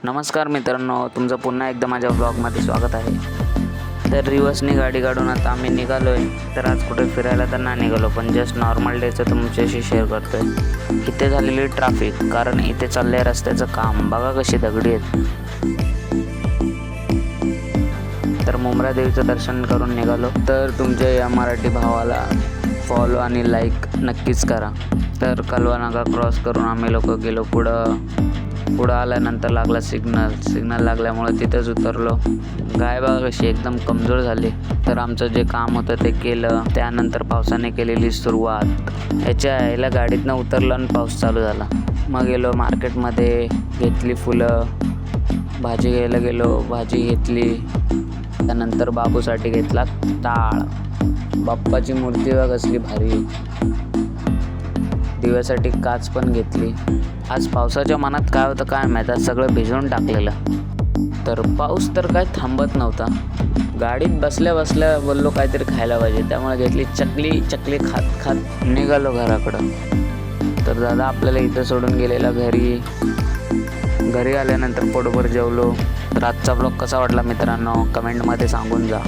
नमस्कार मित्रांनो, तुमचं पुन्हा एकदा माझ्या ब्लॉगमध्ये स्वागत आहे. तर रिवर्सनी गाडी काढून आता आम्ही निघालो आहे. तर आज कुठे फिरायला तर नाही निघालो, पण जस्ट नॉर्मल डेचं तुमच्याशी शेअर करतो आहे. इथे झालेली ट्रॅफिक, कारण इथे चाललं आहे रस्त्याचं काम. बघा कशी दगडी आहेत. तर मुंब्रा देवीचं दर्शन करून निघालो. तर तुमच्या या मराठी भावाला फॉलो आणि लाईक नक्कीच करा. तर कलवा नाका क्रॉस करून आम्ही लोक गेलो पुढं आल्यानंतर लागला सिग्नल लागल्यामुळे तिथेच उतरलो. गाय बघा कशी एकदम कमजोर झाली. तर आमचं जे काम होतं ते केलं. त्यानंतर पावसाने केलेली सुरुवात. याला गाडीतनं उतरलं आणि पाऊस चालू झाला. मग गेलो मार्केटमध्ये, घेतली फुलं. भाजी घ्यायला गेलो, भाजी घेतली. त्यानंतर बाबूसाठी घेतला टाळ. बाप्पाची मूर्ती बघा कसली भारी. दिव्यासाठी काच पण घेतली. आज पावसाच्या मनात काय होतं काय माहीत, आज सगळं भिजवून टाकलेलं. तर पाऊस तर काय थांबत नव्हता. गाडीत बसल्या बोललो काहीतरी खायला पाहिजे, त्यामुळे घेतली चकली खात निघालो घराकडं. तर दादा आपल्याला इथं सोडून गेलेला घरी आल्यानंतर पोटभर जेवलो. तर आजचा ब्लॉग कसा वाटला मित्रांनो, कमेंटमध्ये सांगून जा.